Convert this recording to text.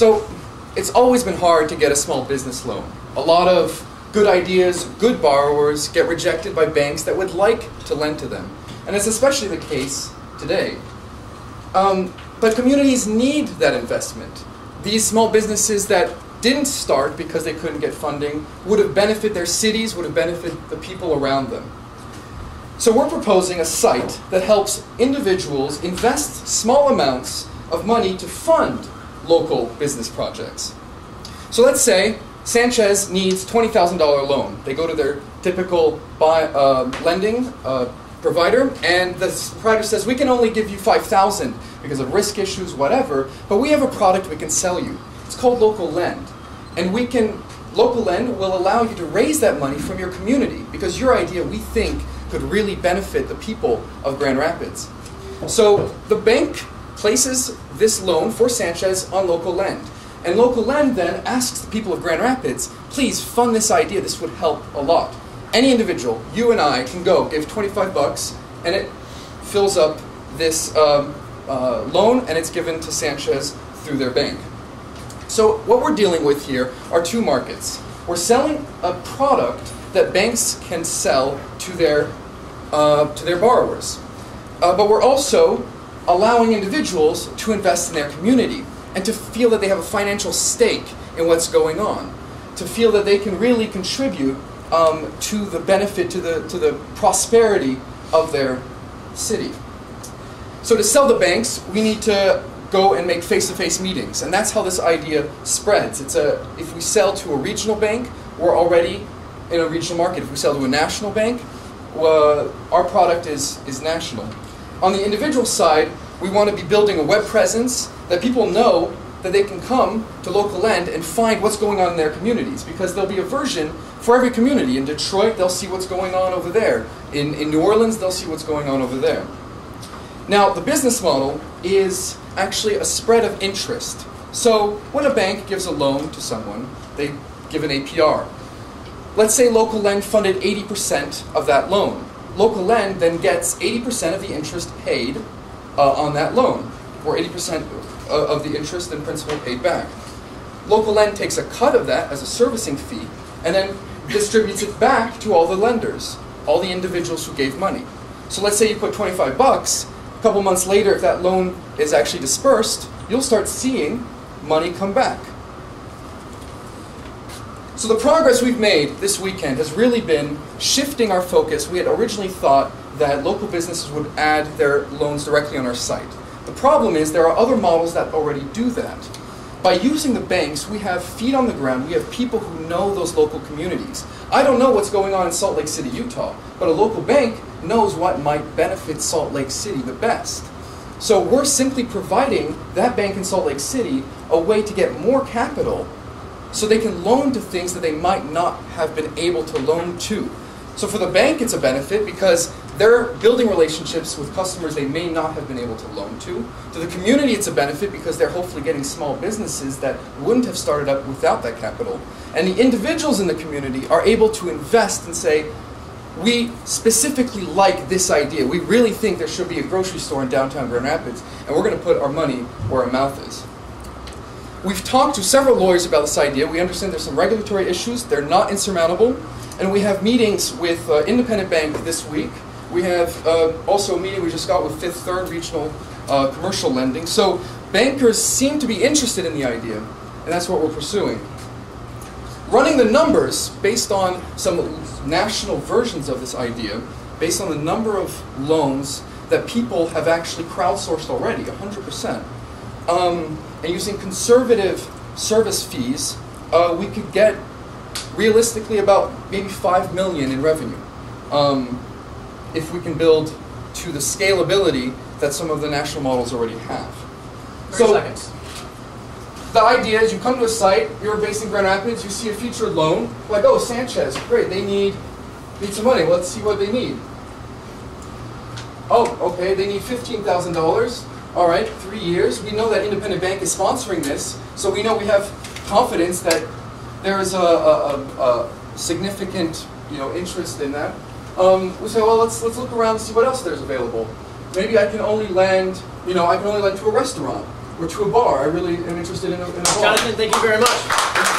So it's always been hard to get a small business loan. A lot of good ideas, good borrowers get rejected by banks that would like to lend to them. And it's especially the case today. But communities need that investment. These small businesses that didn't start because they couldn't get funding would have benefited their cities, would have benefited the people around them. So we're proposing a site that helps individuals invest small amounts of money to fund local business projects. So let's say Sanchez needs $20,000 loan. They go to their typical lending provider, and the provider says, we can only give you $5,000 because of risk issues, whatever, but we have a product we can sell you. It's called Local Lend. And Local Lend will allow you to raise that money from your community because your idea, we think, could really benefit the people of Grand Rapids. So the bank places this loan for Sanchez on Local Lend. And Local Lend then asks the people of Grand Rapids, please fund this idea, this would help a lot. Any individual, you and I, can go give 25 bucks and it fills up this loan and it's given to Sanchez through their bank. So what we're dealing with here are two markets. We're selling a product that banks can sell to their borrowers. But we're also allowing individuals to invest in their community and to feel that they have a financial stake in what's going on, to feel that they can really contribute to the benefit, to the prosperity of their city. So to sell the banks, we need to go and make face-to-face meetings, and that's how this idea spreads. If we sell to a regional bank, we're already in a regional market. If we sell to a national bank, our product is national. On the individual side, we want to be building a web presence that people know that they can come to Local Lend and find what's going on in their communities, because there'll be a version for every community. In Detroit, they'll see what's going on over there. In New Orleans, they'll see what's going on over there. Now, the business model is actually a spread of interest. So when a bank gives a loan to someone, they give an APR. Let's say Local Lend funded 80% of that loan. Local Lend then gets 80% of the interest paid on that loan, or 80% of the interest and principal paid back. Local Lend takes a cut of that as a servicing fee and then distributes it back to all the lenders, all the individuals who gave money. So let's say you put 25 bucks, a couple months later, if that loan is actually dispersed, you'll start seeing money come back. So the progress we've made this weekend has really been shifting our focus. We had originally thought that local businesses would add their loans directly on our site. The problem is there are other models that already do that. By using the banks, we have feet on the ground. We have people who know those local communities. I don't know what's going on in Salt Lake City, Utah, but a local bank knows what might benefit Salt Lake City the best. So we're simply providing that bank in Salt Lake City a way to get more capital so they can loan to things that they might not have been able to loan to. So for the bank, it's a benefit because they're building relationships with customers they may not have been able to loan to. To the community, it's a benefit because they're hopefully getting small businesses that wouldn't have started up without that capital. And the individuals in the community are able to invest and say, we specifically like this idea. We really think there should be a grocery store in downtown Grand Rapids, and we're going to put our money where our mouth is. We've talked to several lawyers about this idea. We understand there's some regulatory issues. They're not insurmountable. And we have meetings with Independent Bank this week. We have also a meeting we just got with Fifth Third Regional Commercial Lending. So bankers seem to be interested in the idea, and that's what we're pursuing. Running the numbers based on some national versions of this idea, based on the number of loans that people have actually crowdsourced already, 100%, and using conservative service fees, we could get realistically about maybe $5 million in revenue if we can build to the scalability that some of the national models already have. 30 seconds. The idea is you come to a site, you're based in Grand Rapids, you see a featured loan, like, oh, Sanchez, great, they need some money, let's see what they need. Oh, okay, they need $15,000. All right, 3 years. We know that Independent Bank is sponsoring this, so we know we have confidence that there is a significant, interest in that. We say, well, let's look around and see what else there's available. Maybe I can only lend, to a restaurant. or to a bar. I really am interested in a bar. Jonathan, thank you very much.